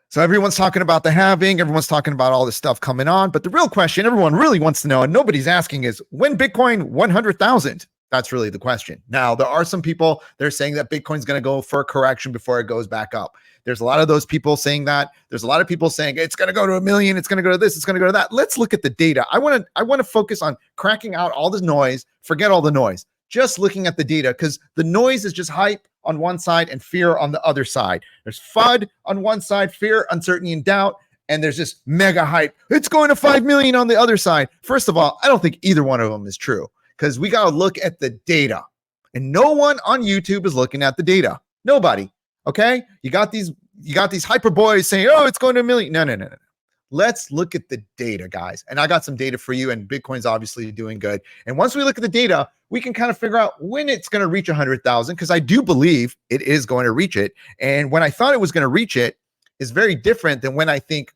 So everyone's talking about the halving, everyone's talking about all this stuff coming on, but the real question everyone really wants to know, and nobody's asking, is when Bitcoin 100,000? That's really the question. Now, there are some people that are saying that Bitcoin's going to go for a correction before it goes back up. There's a lot of those people saying that. There's a lot of people saying it's going to go to 1 million, it's going to go to this, it's going to go to that. Let's look at the data. I want to focus on cracking out all the noise, forget all the noise. Just looking at the data, because the noise is just hype on one side and fear on the other side. There's FUD on one side, fear, uncertainty, and doubt, and there's just mega hype. It's going to 5 million on the other side. First of all, I don't think either one of them is true, because we got to look at the data, and no one on YouTube is looking at the data. Nobody. Okay, you got these hyper boys saying, "Oh, it's going to 1 million." No. Let's look at the data, guys. And I got some data for you, and Bitcoin's obviously doing good. And once we look at the data, we can kind of figure out when it's going to reach 100,000, because I do believe it is going to reach it. And when I thought it was going to reach it is very different than when I think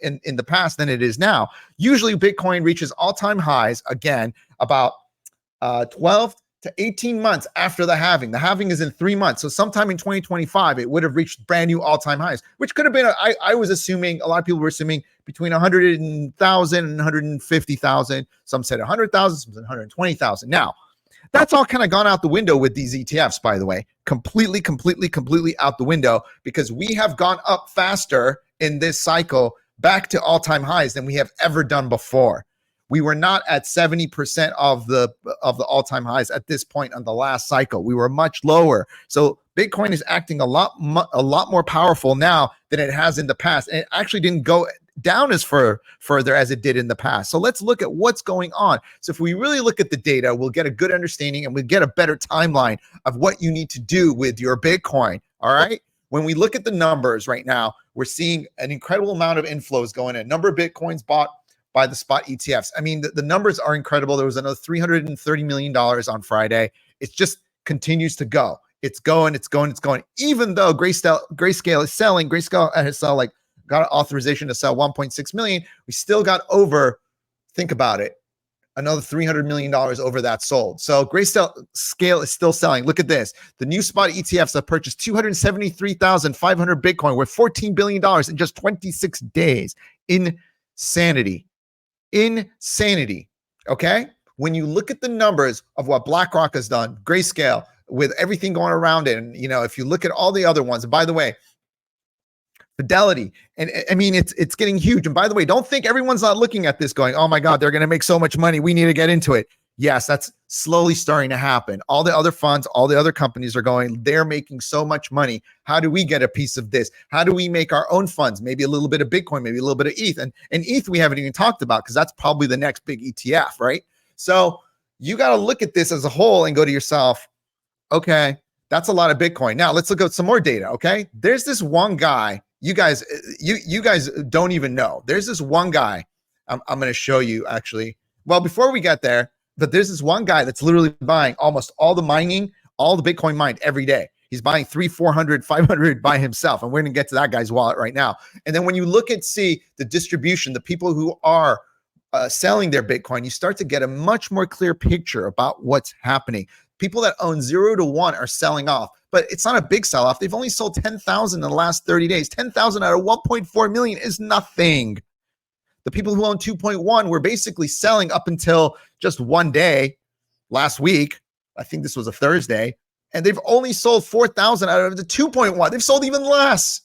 in the past than it is now. Usually Bitcoin reaches all-time highs, again, about 12 to 18 months after the halving. The halving is in 3 months. So sometime in 2025, it would have reached brand new all-time highs, which could have been, I was assuming, a lot of people were assuming between 100,000 and 150,000. Some said 100,000, some said 120,000. Now, that's all kind of gone out the window with these ETFs, by the way, completely out the window, because we have gone up faster in this cycle back to all-time highs than we have ever done before. We were not at 70% of the all-time highs at this point on the last cycle. We were much lower. So Bitcoin is acting a lot more powerful now than it has in the past. And it actually didn't go down as further as it did in the past. So let's look at what's going on. So if we really look at the data, we'll get a good understanding, and we'll get a better timeline of what you need to do with your Bitcoin. All right. When we look at the numbers right now, we're seeing an incredible amount of inflows going in. Number of Bitcoins bought by the spot ETFs. I mean, the numbers are incredible. There was another $330 million on Friday. It just continues to go. It's going. Even though Grayscale is selling, Grayscale has got an authorization to sell 1.6 million. We still got over, think about it, another $300 million over that sold. So Grayscale is still selling. Look at this. The new spot ETFs have purchased 273,500 Bitcoin worth $14 billion in just 26 days. Insanity. Okay? When you look at the numbers of what BlackRock has done, Grayscale, with everything going around it, and if you look at all the other ones, and by the way, Fidelity, and I mean, it's getting huge. And by the way, don't think everyone's not looking at this going, "Oh my God, they're going to make so much money. We need to get into it." Yes, that's slowly starting to happen. All the other funds, all the other companies are going, they're making so much money. How do we get a piece of this? How do we make our own funds? Maybe a little bit of Bitcoin, maybe a little bit of ETH. And ETH we haven't even talked about, because that's probably the next big ETF, right? So you got to look at this as a whole and go to yourself, okay, that's a lot of Bitcoin. Now let's look at some more data, okay? There's this one guy, you guys don't even know. There's this one guy, I'm going to show you actually. Well, before we get there, but there's this one guy that's literally buying almost all the Bitcoin mined every day. He's buying 300, 400, 500 by himself. And we're going to get to that guy's wallet right now. And then when you look at, see the distribution, the people who are selling their Bitcoin, you start to get a much more clear picture about what's happening. People that own 0 to 1 are selling off, but it's not a big sell-off. They've only sold 10,000 in the last 30 days. 10,000 out of 1.4 million is nothing. The people who own 2.1 were basically selling up until just one day last week. I think this was a Thursday, and they've only sold 4,000 out of the 2.1. They've sold even less.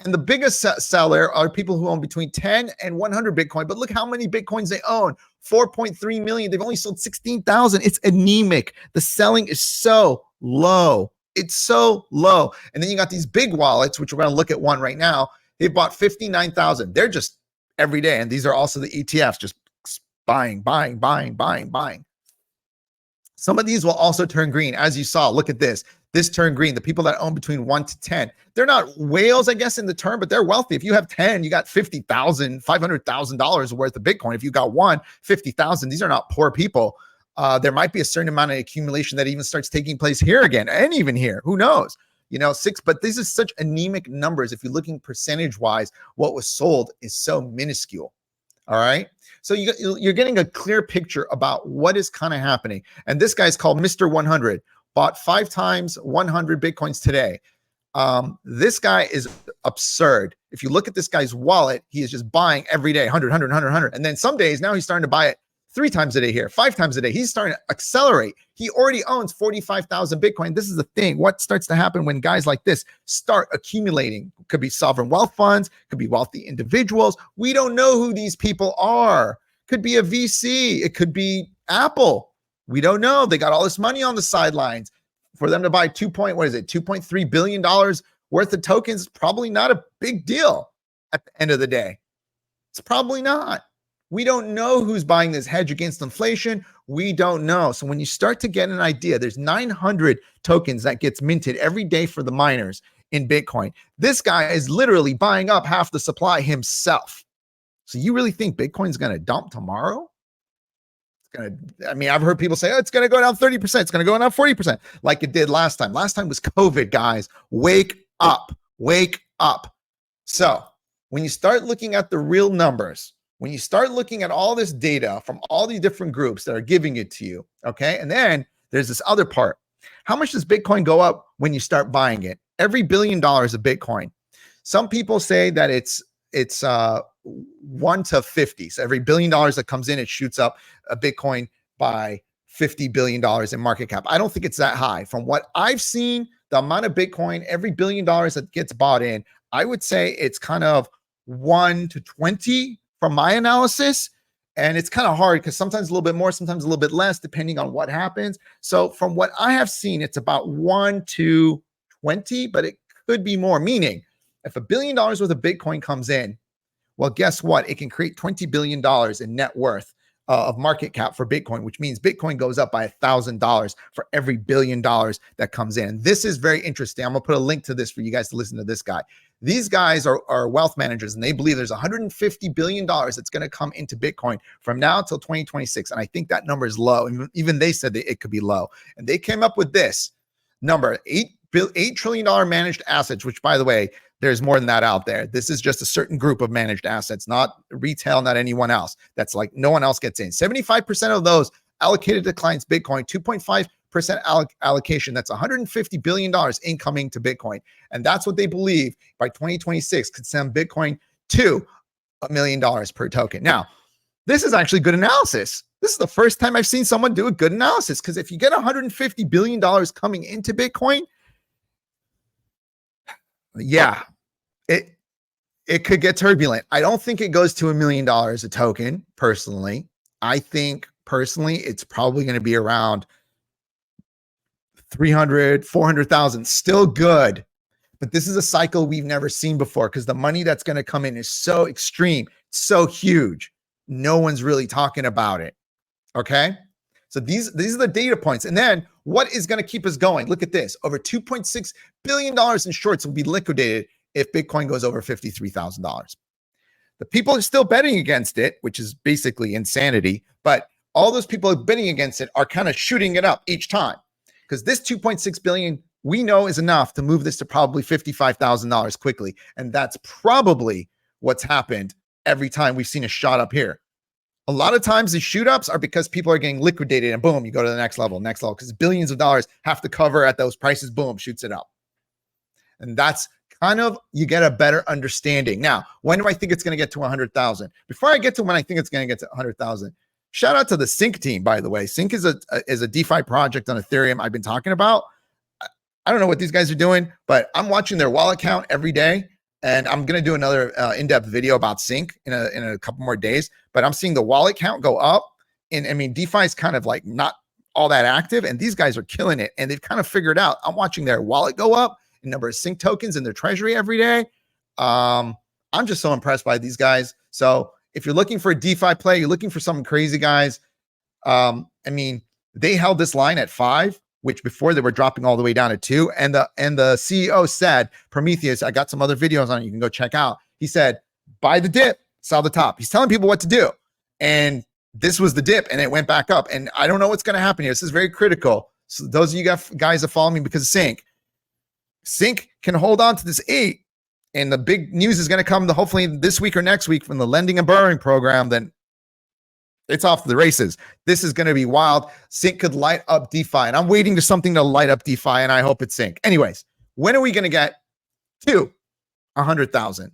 And the biggest seller are people who own between 10 and 100 Bitcoin. But look how many Bitcoins they own. 4.3 million. They've only sold 16,000. It's anemic. The selling is so low. It's so low. And then you got these big wallets, which we're going to look at one right now. They bought 59,000. They're just every day. And these are also the ETFs, just buying. Some of these will also turn green. As you saw, look at this. This turned green. The people that own between 1 to 10, they're not whales, I guess, in the term, but they're wealthy. If you have 10, you got $50,000, $500,000 worth of Bitcoin. If you got 1, 50,000, these are not poor people. There might be a certain amount of accumulation that even starts taking place here again, and even here, who knows? 6, but these are such anemic numbers. If you're looking percentage wise, what was sold is so minuscule. All right. So you're getting a clear picture about what is kind of happening. And this guy's called Mr. 100, bought 5 times 100 Bitcoins today. This guy is absurd. If you look at this guy's wallet, he is just buying every day, 100, 100, 100, 100. And then some days now he's starting to buy it 3 times a day here, 5 times a day. He's starting to accelerate. He already owns 45,000 Bitcoin. This is the thing. What starts to happen when guys like this start accumulating? Could be sovereign wealth funds, could be wealthy individuals. We don't know who these people are. Could be a VC. It could be Apple. We don't know. They got all this money on the sidelines. For them to buy $2.3 billion worth of tokens, probably not a big deal at the end of the day. It's probably not. We don't know who's buying this hedge against inflation. We don't know. So when you start to get an idea, there's 900 tokens that gets minted every day for the miners in Bitcoin. This guy is literally buying up half the supply himself. So you really think Bitcoin's going to dump tomorrow? I've heard people say, oh, it's going to go down 30%. It's going to go down 40% like it did last time. Last time was COVID, guys. Wake up. Wake up. So when you start looking at the real numbers, when you start looking at all this data from all these different groups that are giving it to you, okay? And then there's this other part. How much does Bitcoin go up when you start buying it? Every $1 billion of Bitcoin. Some people say that it's 1 to 50. So every $1 billion that comes in, it shoots up a Bitcoin by $50 billion in market cap. I don't think it's that high. From what I've seen, the amount of Bitcoin, every $1 billion that gets bought in, I would say it's kind of 1 to 20 from my analysis. And it's kind of hard because sometimes a little bit more, sometimes a little bit less, depending on what happens. So from what I have seen, it's about 1 to 20, but it could be more. Meaning, if $1 billion worth of Bitcoin comes in, well, guess what? It can create $20 billion in net worth of market cap for Bitcoin, which means Bitcoin goes up by $1,000 for every $1 billion that comes in. This is very interesting. I'm going to put a link to this for you guys to listen to this guy. These guys are wealth managers, and they believe there's $150 billion that's going to come into Bitcoin from now till 2026. And I think that number is low. And even they said that it could be low. And they came up with this number, $8 trillion managed assets, which, by the way, there's more than that out there. This is just a certain group of managed assets, not retail, not anyone else. That's like no one else gets in. 75% of those allocated to clients Bitcoin, 2.5% allocation. That's $150 billion incoming to Bitcoin. And that's what they believe by 2026 could send Bitcoin to $1 million per token. Now, this is actually good analysis. This is the first time I've seen someone do a good analysis, because if you get $150 billion coming into Bitcoin, yeah, it could get turbulent. I don't think it goes to $1 million a token, personally. I think, personally, it's probably going to be around 300, 400,000. Still good. But this is a cycle we've never seen before, because the money that's going to come in is so extreme, so huge. No one's really talking about it. Okay? So these are the data points. And then what is going to keep us going? Look at this. Over $2.6 billion in shorts will be liquidated if Bitcoin goes over $53,000. The people are still betting against it, which is basically insanity. But all those people betting against it are kind of shooting it up each time, because this 2.6 billion we know is enough to move this to probably $55,000 quickly. And that's probably what's happened every time we've seen a shot up here. A lot of times the shoot ups are because people are getting liquidated, and boom, you go to the next level, because billions of dollars have to cover at those prices. Boom, shoots it up. And that's kind of, you get a better understanding. Now, when do I think it's going to get to 100,000? Before I get to when I think it's going to get to 100,000, shout out to the Sync team, by the way. Sync is a DeFi project on Ethereum I've been talking about. I don't know what these guys are doing, but I'm watching their wallet count every day. And I'm going to do another in-depth video about Sync in a couple more days. But I'm seeing the wallet count go up. And I mean, DeFi is kind of like not all that active, and these guys are killing it. And they've kind of figured out, I'm watching their wallet go up, the number of Sync tokens in their treasury every day. I'm just so impressed by these guys. So if you're looking for a DeFi play, you're looking for something crazy, guys. I mean, they held this line at 5. Which before they were dropping all the way down to 2. And the CEO said, Prometheus, I got some other videos on it you can go check out. He said, buy the dip, sell the top. He's telling people what to do. And this was the dip, and it went back up. And I don't know what's going to happen here. This is very critical. So those of you guys that follow me because of Sync can hold on to this 8. And the big news is going to come hopefully this week or next week from the lending and borrowing program. Then it's off to the races. This is going to be wild. Sync could light up DeFi, and I'm waiting for something to light up DeFi, and I hope it's Sync. Anyways, when are we going to get to 100,000?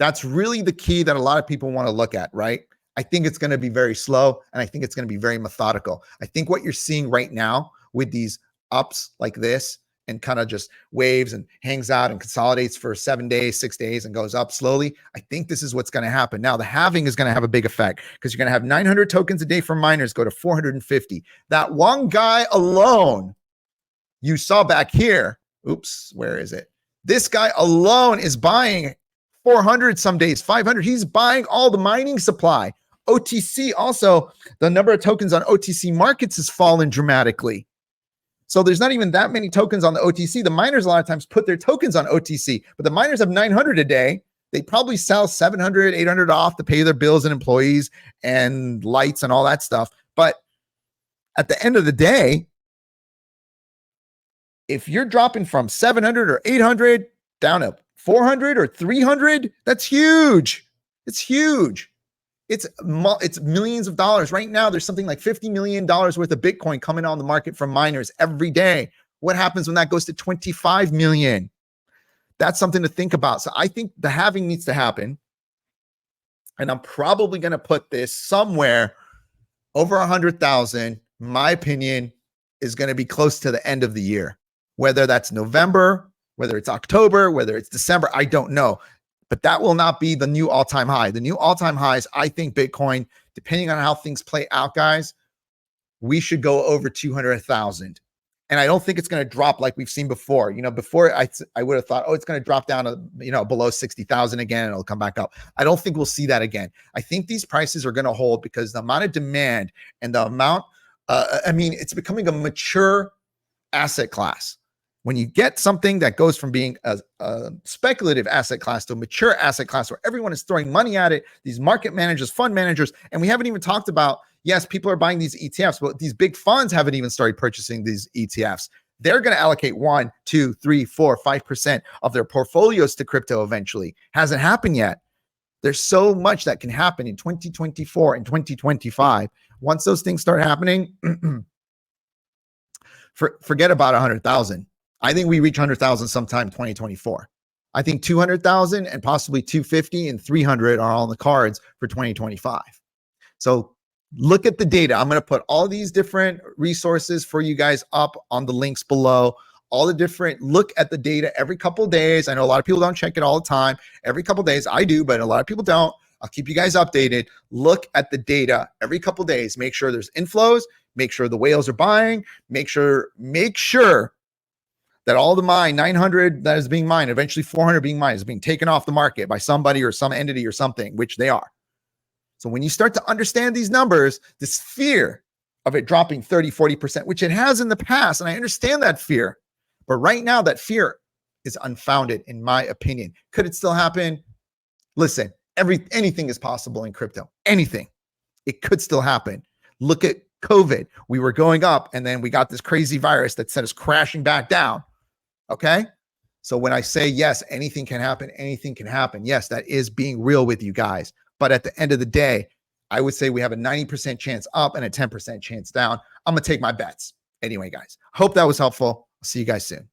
That's really the key that a lot of people want to look at, right? I think it's going to be very slow, and I think it's going to be very methodical. I think what you're seeing right now with these ups like this and kind of just waves and hangs out and consolidates for 7 days, 6 days, and goes up slowly, I think this is what's going to happen. Now, the halving is going to have a big effect because you're going to have 900 tokens a day from miners go to 450. That one guy alone you saw back here, oops, where is it? This guy alone is buying 400 some days, 500. He's buying all the mining supply. OTC also, the number of tokens on OTC markets has fallen dramatically. So there's not even that many tokens on the OTC. The miners a lot of times put their tokens on OTC, but the miners have 900 a day. They probably sell 700, 800 off to pay their bills and employees and lights and all that stuff. But at the end of the day, if you're dropping from 700 or 800 down to 400 or 300, that's huge. It's huge. It's millions of dollars. Right now, there's something like $50 million worth of Bitcoin coming on the market from miners every day. What happens when that goes to 25 million? That's something to think about. So I think the halving needs to happen. And I'm probably going to put this somewhere over 100,000. My opinion is going to be close to the end of the year. Whether that's November, whether it's October, whether it's December, I don't know. But that will not be the new all-time high. The new all-time highs, I think Bitcoin, depending on how things play out, guys, we should go over 200,000. And I don't think it's going to drop like we've seen before. You know, before I would have thought, oh, it's going to drop down to, below 60,000 again, and it'll come back up. I don't think we'll see that again. I think these prices are going to hold because the amount of demand and the amount, it's becoming a mature asset class. When you get something that goes from being a speculative asset class to a mature asset class where everyone is throwing money at it, these market managers, fund managers, and we haven't even talked about, yes, people are buying these ETFs, but these big funds haven't even started purchasing these ETFs. They're going to allocate 1, 2, 3, 4, 5% of their portfolios to crypto eventually. Hasn't happened yet. There's so much that can happen in 2024 and 2025. Once those things start happening, forget about 100,000. I think we reach 100,000 sometime in 2024. I think 200,000 and possibly 250 and 300 are on the cards for 2025. So look at the data. I'm going to put all these different resources for you guys up on the links below. All the different, look at the data every couple of days. I know a lot of people don't check it all the time. Every couple of days, I do, but a lot of people don't. I'll keep you guys updated. Look at the data every couple of days. Make sure there's inflows. Make sure the whales are buying. Make sure that all the 900 that is being mined, eventually 400 being mined, is being taken off the market by somebody or some entity or something, which they are. So when you start to understand these numbers, this fear of it dropping 30, 40%, which it has in the past, and I understand that fear, but right now that fear is unfounded, in my opinion. Could it still happen? Listen, anything is possible in crypto. Anything. It could still happen. Look at COVID. We were going up, and then we got this crazy virus that sent us crashing back down. Okay. So when I say, yes, anything can happen, yes, that is being real with you guys. But at the end of the day, I would say we have a 90% chance up and a 10% chance down. I'm going to take my bets. Anyway, guys, hope that was helpful. I'll see you guys soon.